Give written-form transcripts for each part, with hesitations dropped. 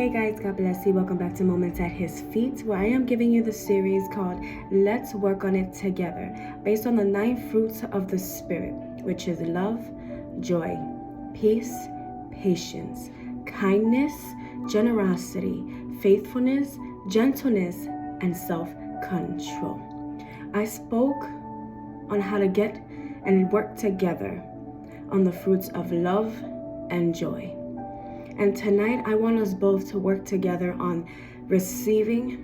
Hey guys, God bless you. Welcome back to Moments at His Feet, where I am giving you the series called Let's Work on It Together, based on the 9 fruits of the Spirit, which is love, joy, peace, patience, kindness, generosity, faithfulness, gentleness, and self-control. I spoke on how to get and work together on the fruits of love and joy. And tonight, I want us both to work together on receiving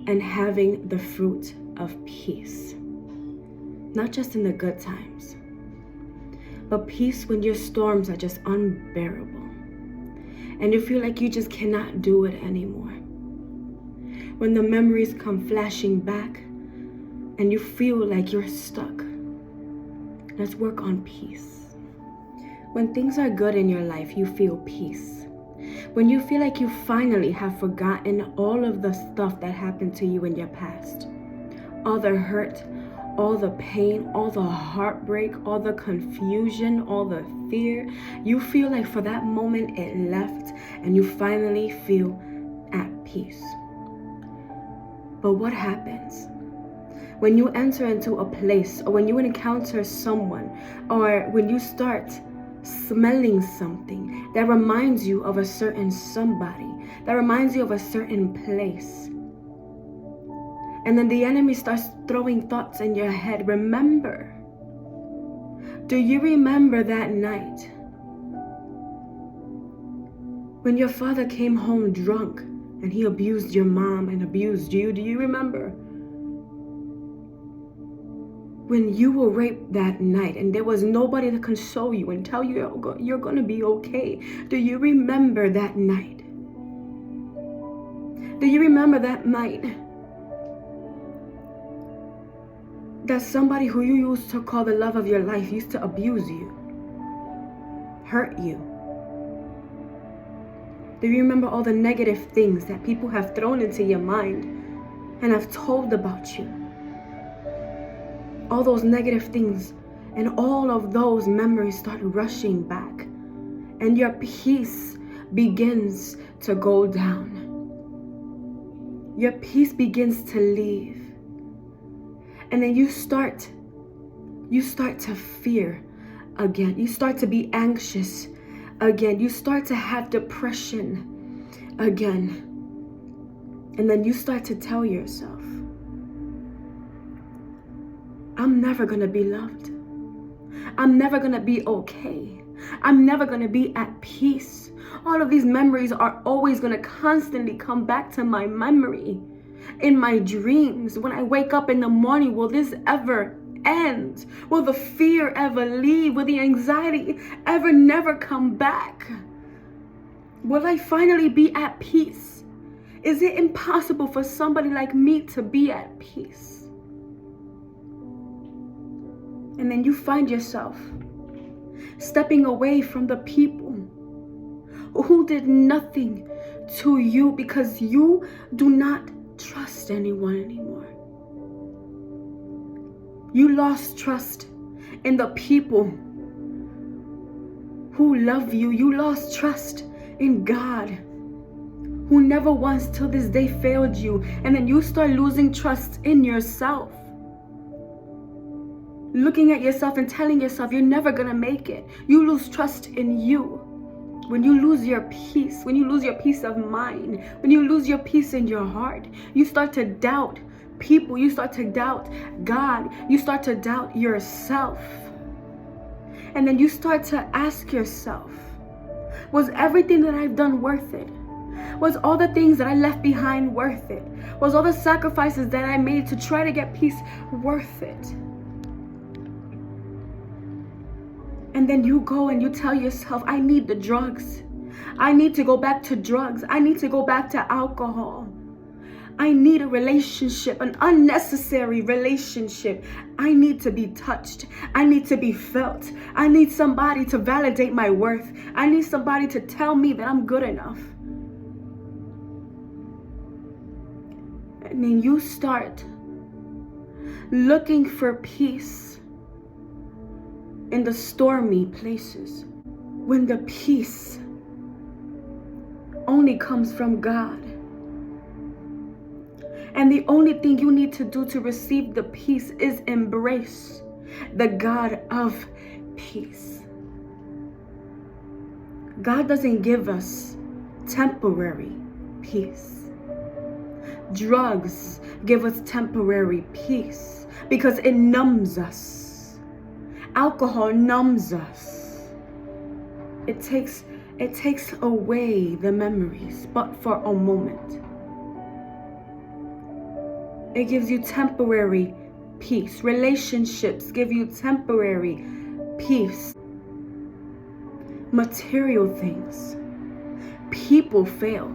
and having the fruit of peace. Not just in the good times, but peace when your storms are just unbearable. And you feel like you just cannot do it anymore. When the memories come flashing back and you feel like you're stuck. Let's work on peace. When things are good in your life, you feel peace. When you feel like you finally have forgotten all of the stuff that happened to you in your past, all the hurt, all the pain, all the heartbreak, all the confusion, all the fear, you feel like for that moment it left and you finally feel at peace. But what happens when you enter into a place, or when you encounter someone, or when you start smelling something that reminds you of a certain somebody, that reminds you of a certain place? And then the enemy starts throwing thoughts in your head. Remember. Do you remember that night when your father came home drunk and he abused your mom and abused you? Do you remember? When you were raped that night and there was nobody that console you and tell you you're going to be okay. Do you remember that night? Do you remember that night that somebody who you used to call the love of your life used to abuse you, hurt you? Do you remember all the negative things that people have thrown into your mind and have told about you? All those negative things, and all of those memories start rushing back, and your peace begins to go down. Your peace begins to leave, and then you start to fear again. You start to be anxious again. You start to have depression again, and then you start to tell yourself, I'm never going to be loved. I'm never going to be okay. I'm never going to be at peace. All of these memories are always going to constantly come back to my memory. In my dreams, when I wake up in the morning, will this ever end? Will the fear ever leave? Will the anxiety ever never come back? Will I finally be at peace? Is it impossible for somebody like me to be at peace? And then you find yourself stepping away from the people who did nothing to you because you do not trust anyone anymore. You lost trust in the people who love you. You lost trust in God, who never once till this day failed you. And then you start losing trust in yourself. Looking at yourself and telling yourself you're never gonna make it. You lose trust in you. When you lose your peace, when you lose your peace of mind, when you lose your peace in your heart, you start to doubt people, you start to doubt God, you start to doubt yourself. And then you start to ask yourself, was everything that I've done worth it? Was all the things that I left behind worth it? Was all the sacrifices that I made to try to get peace worth it? And then you go and you tell yourself, I need the drugs. I need to go back to drugs. I need to go back to alcohol. I need a relationship, an unnecessary relationship. I need to be touched. I need to be felt. I need somebody to validate my worth. I need somebody to tell me that I'm good enough. And then you start looking for peace in the stormy places, when the peace only comes from God. And the only thing you need to do to receive the peace is embrace the God of peace. God doesn't give us temporary peace. Drugs give us temporary peace because it numbs us. Alcohol numbs us. It takes away the memories, but for a moment. It gives you temporary peace. Relationships give you temporary peace. Material things. People fail.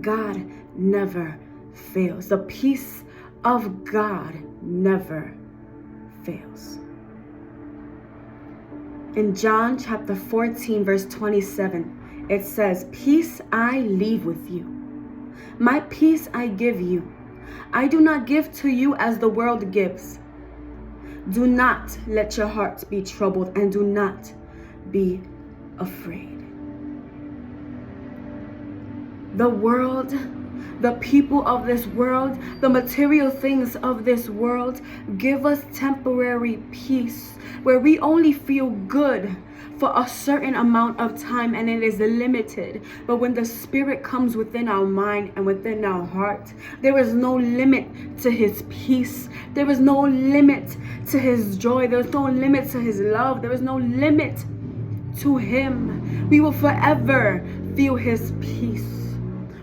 God never fails. The peace of God never fails. In John chapter 14, verse 27, it says, "Peace I leave with you. My peace I give you. I do not give to you as the world gives. Do not let your hearts be troubled and do not be afraid." The world, the people of this world, the material things of this world give us temporary peace where we only feel good for a certain amount of time and it is limited. But when the Spirit comes within our mind and within our heart, there is no limit to His peace. There is no limit to His joy. There is no limit to His love. There is no limit to Him. We will forever feel His peace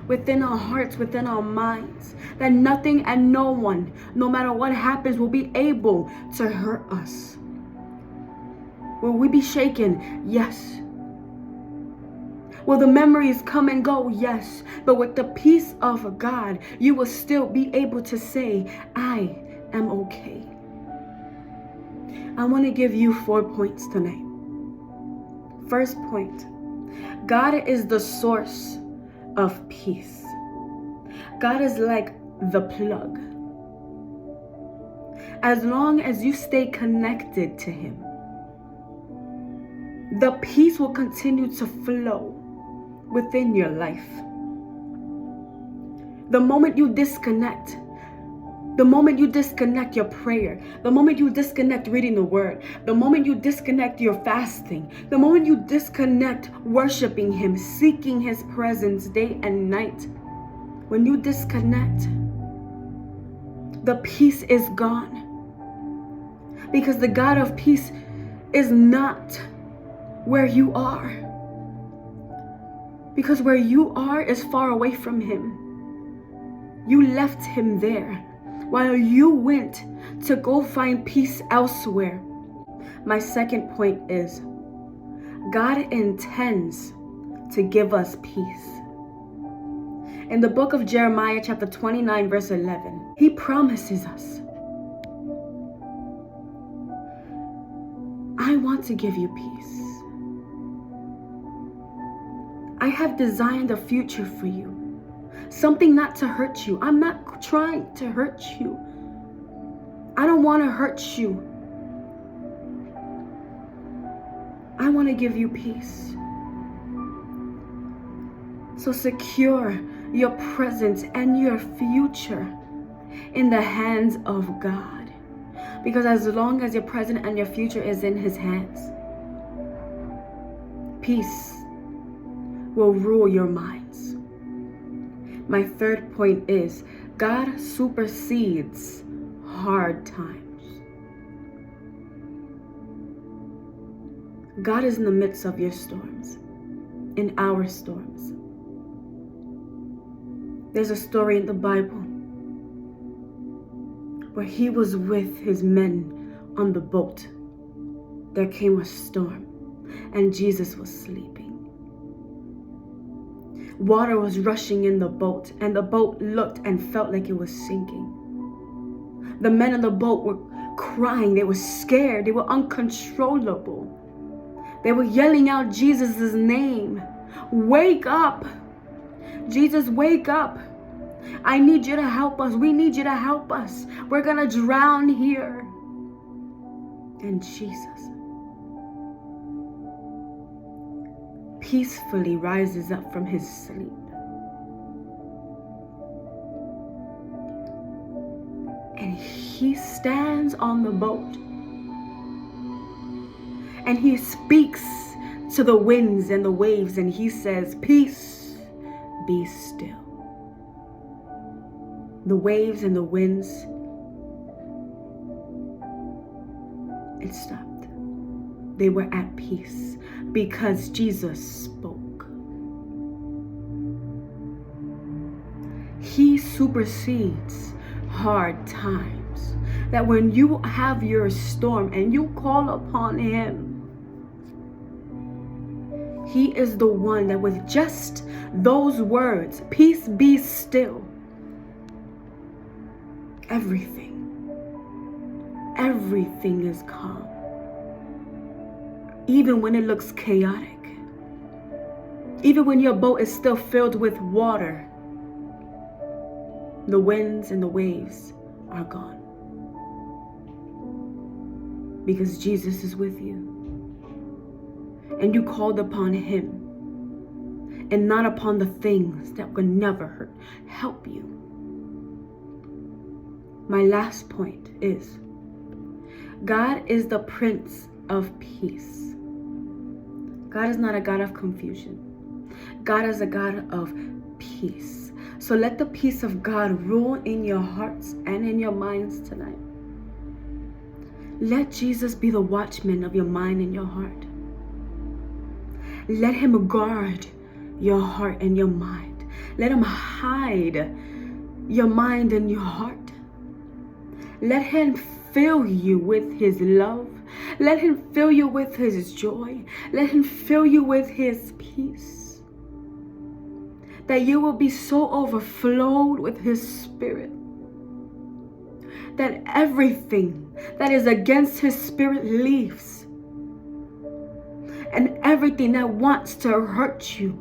within our hearts, within our minds, that nothing and no one, no matter what happens, will be able to hurt us. Will we be shaken? Yes. Will the memories come and go? Yes. But with the peace of God, you will still be able to say, I am okay. I want to give you 4 points tonight. First point, God is the source of peace. God is like the plug. As long as you stay connected to Him, the peace will continue to flow within your life. The moment you disconnect your prayer, the moment you disconnect reading the word, the moment you disconnect your fasting, the moment you disconnect worshiping Him, seeking His presence day and night, when you disconnect, the peace is gone. Because the God of peace is not where you are. Because where you are is far away from Him. You left Him there while you went to go find peace elsewhere. My second point is, God intends to give us peace. In the book of Jeremiah, chapter 29, verse 11, He promises us, I want to give you peace. I have designed a future for you. Something not to hurt you. I'm not trying to hurt you. I don't want to hurt you. I want to give you peace. So secure your present and your future in the hands of God. Because as long as your present and your future is in His hands, peace will rule your minds. My third point is, God supersedes hard times. God is in the midst of your storms, in our storms. There's a story in the Bible where He was with His men on the boat. There came a storm and Jesus was sleeping. Water was rushing in the boat, and the boat looked and felt like it was sinking. The men in the boat were crying. They were scared. They were uncontrollable. They were yelling out Jesus' name. Wake up. Jesus, wake up. I need you to help us. We need you to help us. We're going to drown here. And Jesus, peacefully rises up from his sleep. And he stands on the boat. And he speaks to the winds and the waves, and he says, "Peace, be still." The waves and the winds, it stopped. They were at peace because Jesus spoke. He supersedes hard times. That when you have your storm and you call upon him, he is the one that with just those words, "Peace, be still," everything is calm. Even when it looks chaotic, even when your boat is still filled with water, the winds and the waves are gone. Because Jesus is with you. And you called upon him and not upon the things that would never help you. My last point is, God is the Prince of Peace. God is not a God of confusion. God is a God of peace. So let the peace of God rule in your hearts and in your minds tonight. Let Jesus be the watchman of your mind and your heart. Let him guard your heart and your mind. Let him hide your mind and your heart. Let him fill you with his love. Let him fill you with his joy. Let him fill you with his peace. That you will be so overflowed with his spirit that everything that is against his spirit leaves. And everything that wants to hurt you,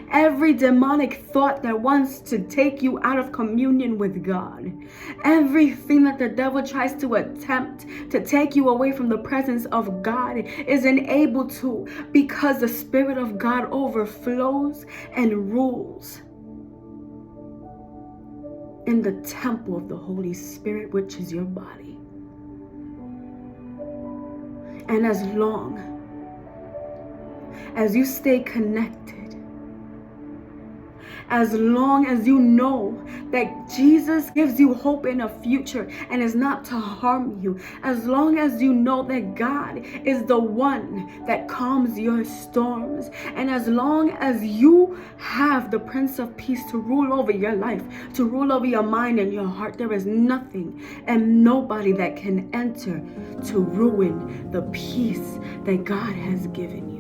every demonic thought that wants to take you out of communion with God, everything that the devil tries to attempt to take you away from the presence of God is unable to, because the Spirit of God overflows and rules in the temple of the Holy Spirit, which is your body. And as long as you stay connected, as long as you know that Jesus gives you hope in a future and is not to harm you, as long as you know that God is the one that calms your storms, and as long as you have the Prince of Peace to rule over your life, to rule over your mind and your heart, there is nothing and nobody that can enter to ruin the peace that God has given you.